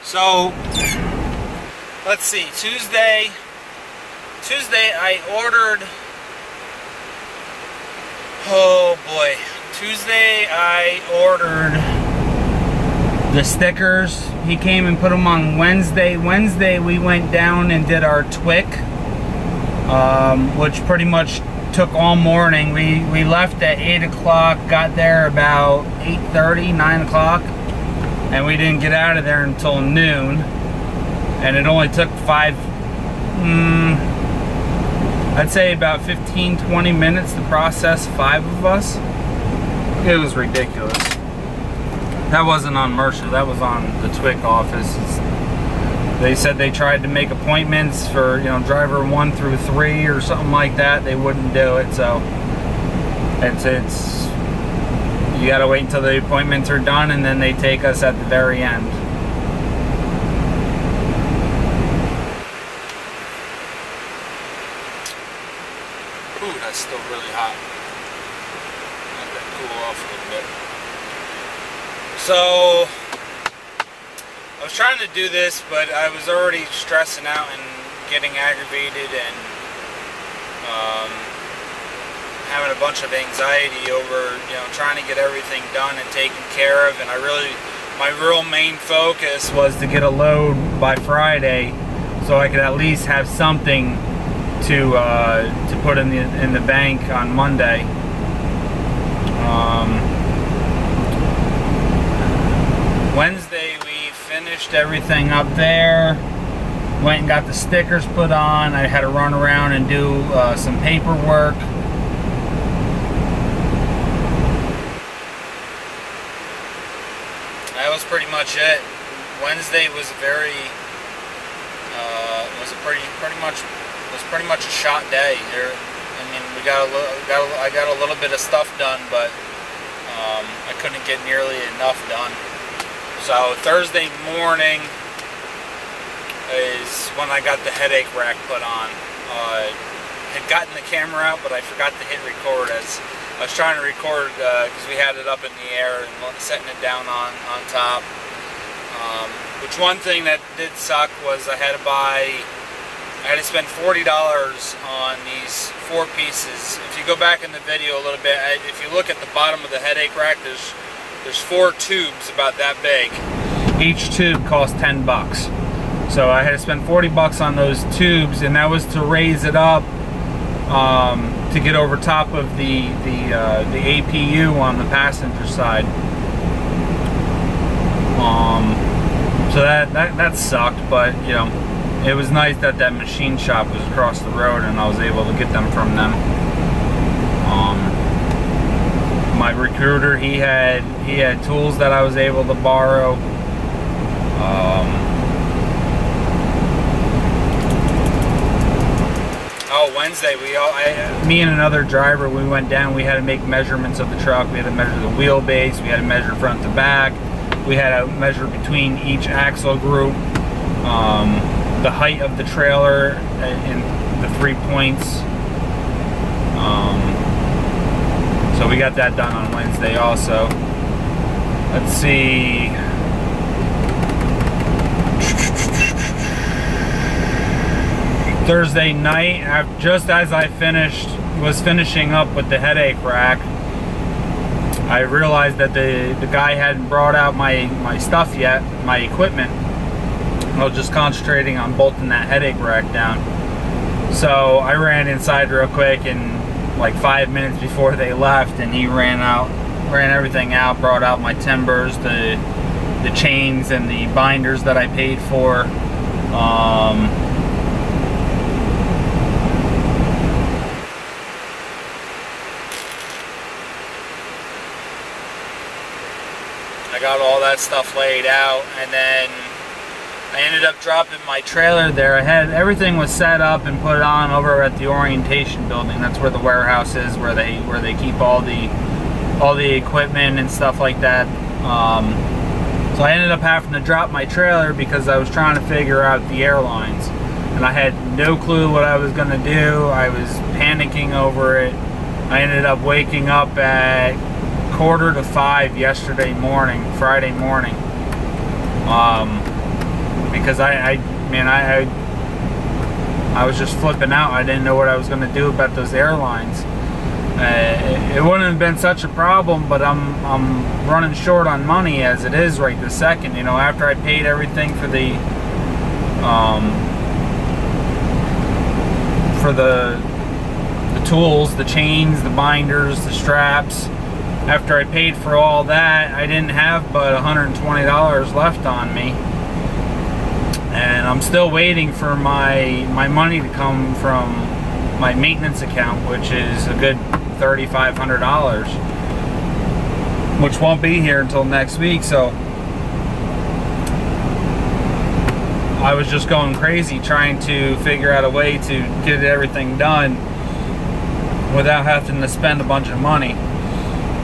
So, let's see, Tuesday I ordered, oh boy, Tuesday I ordered the stickers. He came and put them on Wednesday. Wednesday we went down and did our TWIC, which pretty much took all morning. We left at 8 o'clock, got there about 8:30, 9 o'clock, and we didn't get out of there until noon. And it only took I'd say about 15-20 minutes to process 5 of us. It was ridiculous. That wasn't on Mercer, that was on the TWIC office. They said they tried to make appointments for, driver 1 through 3 or something like that. They wouldn't do it, so it's you gotta wait until the appointments are done, and then they take us at the very end. Ooh, that's still really hot. Let that cool off a little bit. So, I was trying to do this, but I was already stressing out and getting aggravated and having a bunch of anxiety over, trying to get everything done and taken care of. And my real main focus was to get a load by Friday, so I could at least have something to put in the bank on Monday. Wednesday we finished everything up there, went and got the stickers put on. I had to run around and do some paperwork. That was pretty much it. Wednesday was pretty much a shot day. I got a little bit of stuff done, but I couldn't get nearly enough done. So Thursday morning is when I got the headache rack put on. Had gotten the camera out, but I forgot to hit record as I was trying to record because we had it up in the air and setting it down on top. Which one thing that did suck was I had to spend $40 on these 4 pieces. If you go back in the video a little bit, if you look at the bottom of the headache rack, there's 4 tubes about that big. Each tube costs 10 bucks. So I had to spend 40 bucks on those tubes, and that was to raise it up to get over top of the APU on the passenger side. So that sucked, but it was nice that machine shop was across the road and I was able to get them from them. My recruiter, he had tools that I was able to borrow. Wednesday, me and another driver, we went down. We had to make measurements of the truck. We had to measure the wheelbase. We had to measure front to back. We had to measure between each axle group, the height of the trailer in the 3 points. So we got that done on Wednesday also. Let's see. Thursday night, just as I was finishing up with the headache rack, I realized that the guy hadn't brought out my stuff yet, my equipment. I was just concentrating on bolting that headache rack down. So I ran inside real quick, and like 5 minutes before they left, and he ran everything out, brought out my timbers, the chains and the binders that I paid for. I got all that stuff laid out, and then I ended up dropping my trailer there. Everything was set up and put on over at the orientation building. That's where the warehouse is, where they keep all the equipment and stuff like that. So I ended up having to drop my trailer because I was trying to figure out the airlines, and I had no clue what I was going to do. I was panicking over it. I ended up waking up at 4:45 yesterday morning, Friday morning. because I was just flipping out. I didn't know what I was going to do about those airlines. It wouldn't have been such a problem, but I'm running short on money as it is right this second. You know, after I paid everything for the tools, the chains, the binders, the straps. After I paid for all that, I didn't have but $120 left on me. And I'm still waiting for my money to come from my maintenance account, which is a good $3,500, which won't be here until next week. So I was just going crazy trying to figure out a way to get everything done without having to spend a bunch of money.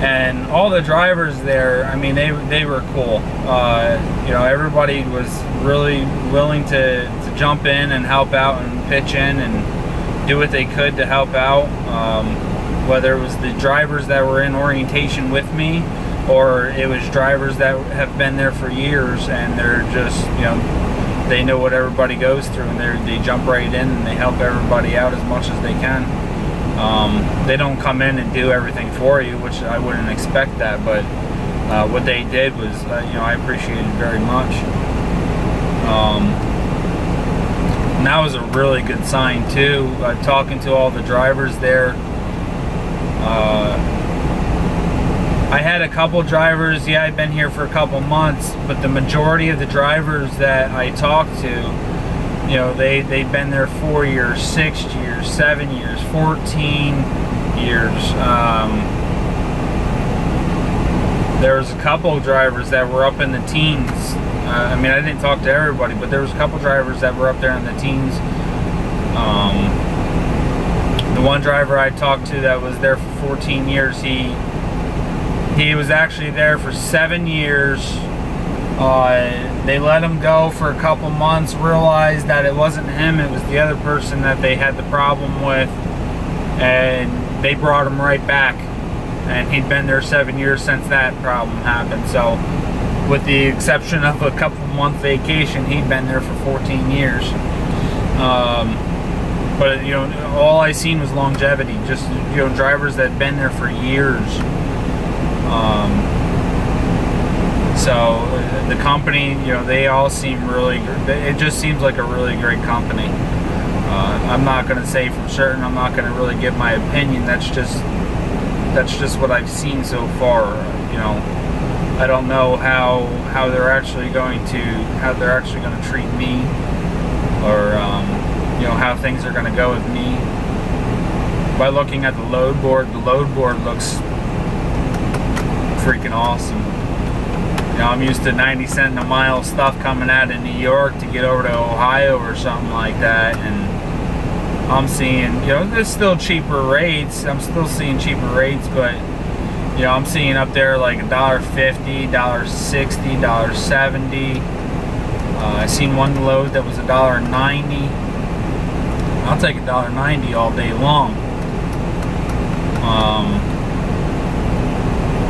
And all the drivers there, I mean, they were cool. You know, everybody was really willing to jump in and help out and pitch in and do what they could to help out. Whether it was the drivers that were in orientation with me, or it was drivers that have been there for years and they're just, you know, they know what everybody goes through, and they jump right in and they help everybody out as much as they can. They don't come in and do everything for you, which I wouldn't expect that, but what they did was, you know, I appreciated very much. And that was a really good sign too. Talking to all the drivers there, I had a couple drivers, yeah, I've been here for a couple months, but the majority of the drivers that I talked to, you know, they've been there 4 years, 6 years, 7 years, 14 years. There was a couple drivers that were up in the teens. I mean, I didn't talk to everybody, but there was a couple drivers that were up there in the teens. The one driver I talked to that was there for 14 years, he was actually there for 7 years. They let him go for a couple months, realized that it wasn't him, it was the other person that they had the problem with, and they brought him right back. And he'd been there 7 years since that problem happened. So with the exception of a couple month vacation, he'd been there for 14 years. But you know, all I seen was longevity, just, you know, drivers that had been there for years. So the company, you know, they all seem really good. It just seems like a really great company. I'm not going to say for certain. I'm not going to really give my opinion. That's just what I've seen so far. You know, I don't know how they're actually going to treat me, or you know, how things are going to go with me. By looking at the load board looks freaking awesome. You know, I'm used to 90 cent a mile stuff coming out of New York to get over to Ohio or something like that, and I'm seeing, you know, there's still cheaper rates. I'm still seeing cheaper rates, but you know, I'm seeing up there like $1.50, $1.60, $1.70. I seen one load that was $1.90. I'll take $1.90 all day long.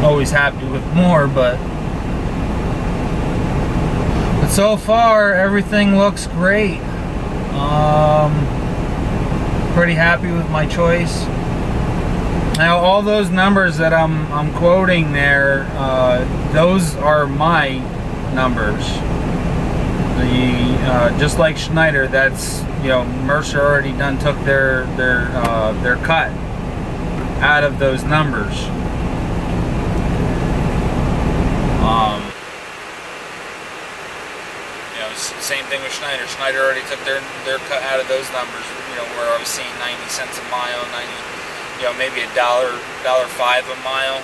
Always happy with more, but so far everything looks great. Pretty happy with my choice. Now all those numbers that I'm quoting there, those are my numbers. Just like Schneider, that's, you know, Mercer already took their cut out of those numbers. You know, same thing with Schneider. Schneider already took their cut out of those numbers. You know, where I was seeing 90 cents a mile, you know, maybe $1.05 a mile.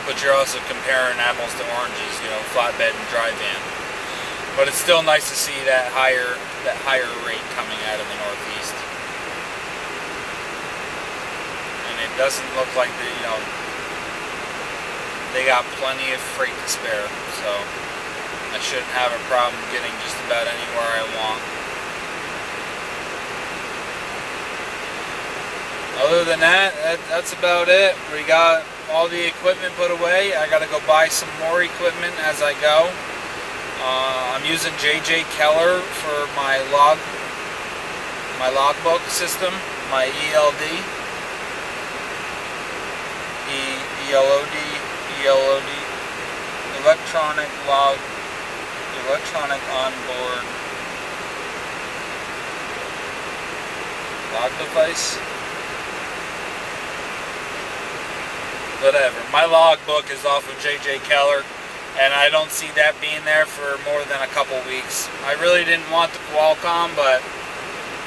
But you're also comparing apples to oranges, you know, flatbed and dry van. But it's still nice to see that higher rate coming out of the Northeast. And it doesn't look like you know, they got plenty of freight to spare, so I shouldn't have a problem getting just about anywhere I want. Other than that, that's about it. We got all the equipment put away. I gotta go buy some more equipment as I go. I'm using JJ Keller for my logbook system, my ELD, ELOD, electronic onboard log device. Whatever. My logbook is off of JJ Keller, and I don't see that being there for more than a couple weeks. I really didn't want the Qualcomm, but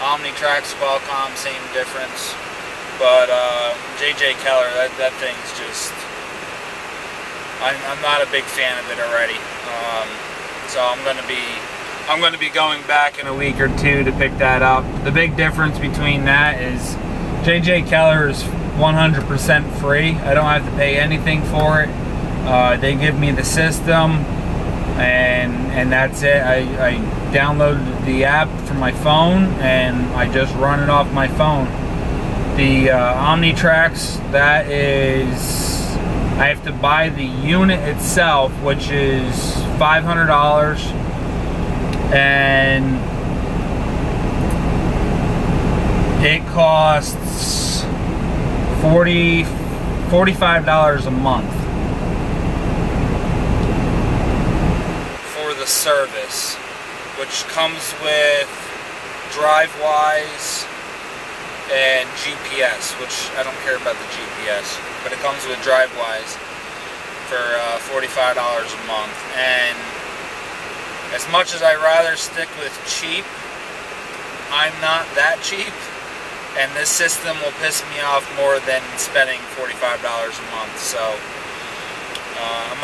Omnitrack's Qualcomm, same difference. But JJ Keller, that thing's just, I'm not a big fan of it already. So I'm gonna be going back in a week or two to pick that up. The big difference between that is JJ Keller is 100% free. I don't have to pay anything for it. They give me the system, and that's it. I downloaded the app from my phone, and I just run it off my phone. The Omnitracks, that is, I have to buy the unit itself, which is $500, and it costs $45 a month for the service, which comes with DriveWise and GPS, which I don't care about the GPS, but it comes with DriveWise for $45 a month. And as much as I'd rather stick with cheap, I'm not that cheap, and this system will piss me off more than spending $45 a month. So I'm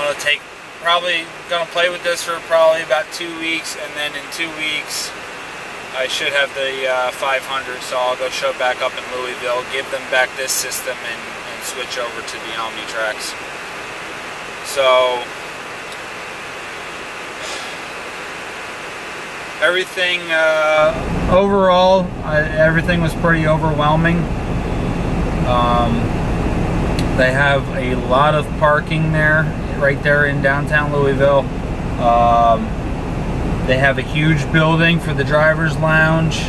probably gonna play with this for probably about 2 weeks, and then in 2 weeks I should have the 500, so I'll go show back up in Louisville, give them back this system, and switch over to the Omnitracks. So everything, overall, everything was pretty overwhelming. They have a lot of parking there, right there in downtown Louisville. They have a huge building for the driver's lounge.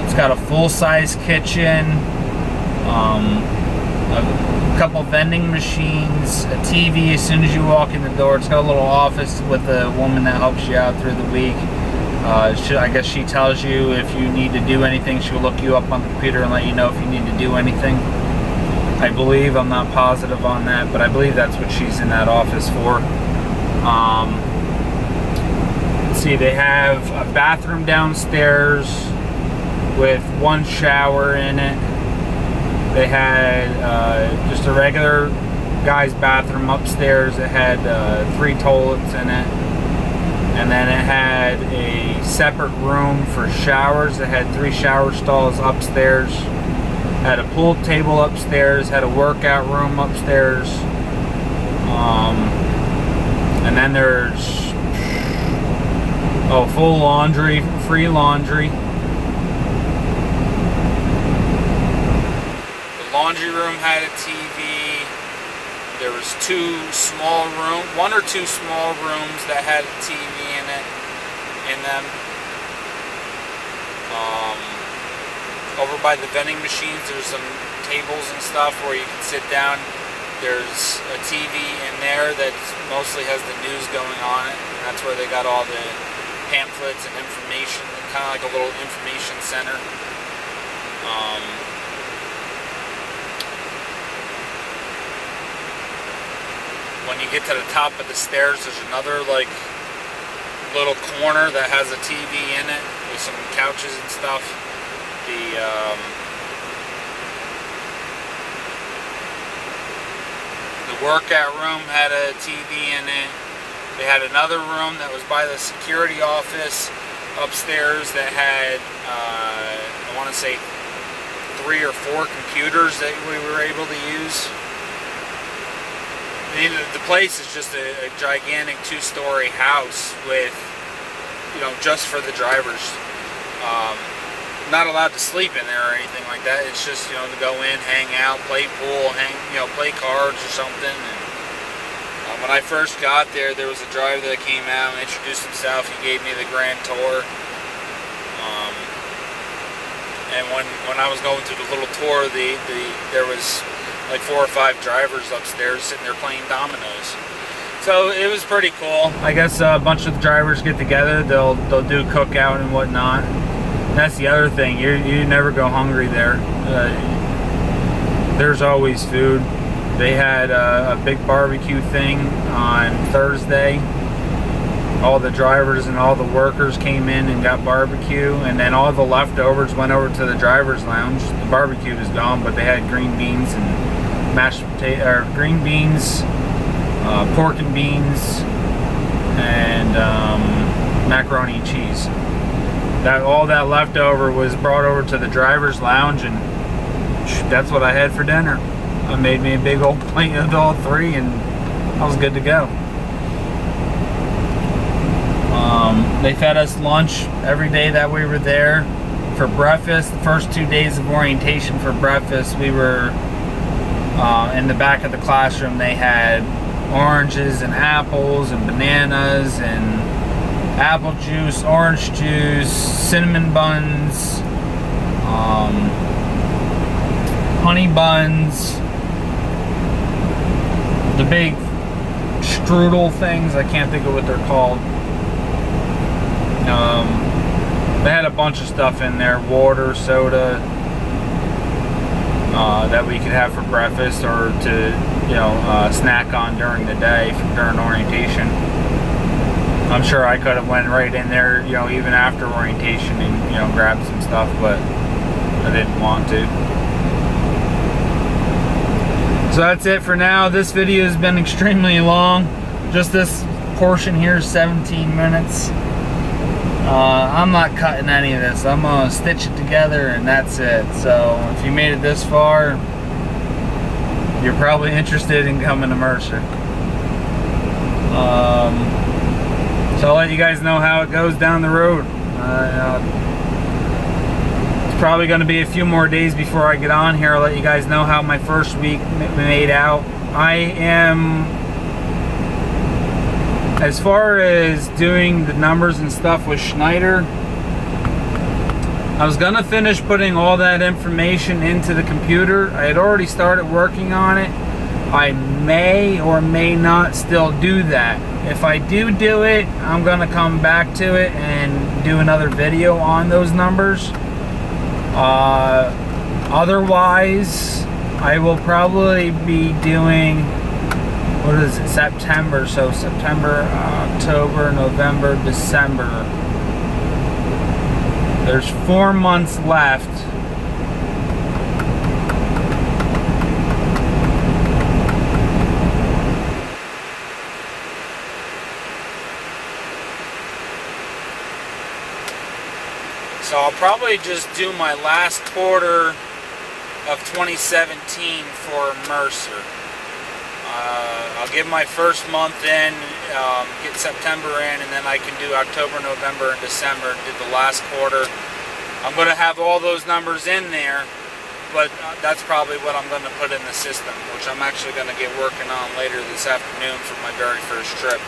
It's got a full-size kitchen, a couple vending machines, a TV as soon as you walk in the door. It's got a little office with a woman that helps you out through the week. I guess she tells you if you need to do anything. She'll look you up on the computer and let you know if you need to do anything. I believe, I'm not positive on that, but I believe that's what she's in that office for. Let's see, they have a bathroom downstairs with one shower in it. They had just a regular guy's bathroom upstairs. It had 3 toilets in it. And then it had a separate room for showers. It had 3 shower stalls upstairs. Had a pool table upstairs. Had a workout room upstairs. And then there's full laundry, free laundry. The laundry room had a TV. There was 1 or 2 small rooms that had a TV in them. Over by the vending machines, there's some tables and stuff where you can sit down. There's a TV in there that mostly has the news going on it, and that's where they got all the pamphlets and information, kind of like a little information center. When you get to the top of the stairs, there's another little corner that has a TV in it with some couches and stuff. The workout room had a TV in it. They had another room that was by the security office upstairs that had, I want to say, 3 or 4 computers that we were able to use. The place is just a gigantic 2-story house with, just for the drivers. not allowed to sleep in there or anything like that. It's just, you know, to go in, hang out, play pool, play cards or something. And when I first got there, there was a driver that came out and introduced himself. He gave me the grand tour. And when I was going through the little tour, there was like 4 or 5 drivers upstairs sitting there playing dominoes. So it was pretty cool. I guess a bunch of the drivers get together. They'll do cookout and whatnot. That's the other thing. You never go hungry there. There's always food. They had a big barbecue thing on Thursday. All the drivers and all the workers came in and got barbecue, and then all the leftovers went over to the driver's lounge. The barbecue was gone, but they had green beans and mashed potato, or green beans, pork and beans, and macaroni and cheese. All that leftover was brought over to the driver's lounge, and that's what I had for dinner. I made me a big old plate of all 3, and I was good to go. They fed us lunch every day that we were there. For breakfast, the first 2 days of orientation for breakfast, we were in the back of the classroom. They had oranges and apples and bananas and apple juice, orange juice, cinnamon buns, honey buns, the big strudel things. I can't think of what they're called. They had a bunch of stuff in there, water, soda, that we could have for breakfast or to, snack on during the day during orientation. I'm sure I could have went right in there, even after orientation and, grabbed some stuff, but I didn't want to. So that's it for now. This video has been extremely long. Just this portion here is 17 minutes. I'm not cutting any of this. I'm gonna stitch it together and that's it. So if you made it this far, you're probably interested in coming to Mercer. So I'll let you guys know how it goes down the road. It's probably going to be a few more days before I get on here. I'll let you guys know how my first week made out. I am, as far as doing the numbers and stuff with Schneider, I was going to finish putting all that information into the computer. I had already started working on it. I may or may not still do that. If I do it, I'm going to come back to it and do another video on those numbers. Otherwise, I will probably be doing, what is it, September. So September, October, November, December. There's 4 months left. So I'll probably just do my last quarter of 2017 for Mercer. I'll give my first month in, get September in, and then I can do October, November, and December, and do the last quarter. I'm going to have all those numbers in there, but that's probably what I'm going to put in the system, which I'm actually going to get working on later this afternoon for my very first trip,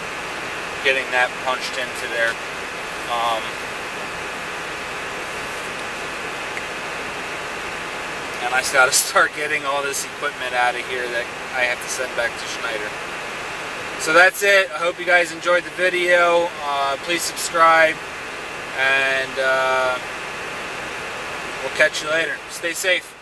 getting that punched into there. And I got to start getting all this equipment out of here that I have to send back to Schneider. So that's it. I hope you guys enjoyed the video. Please subscribe, and we'll catch you later. Stay safe.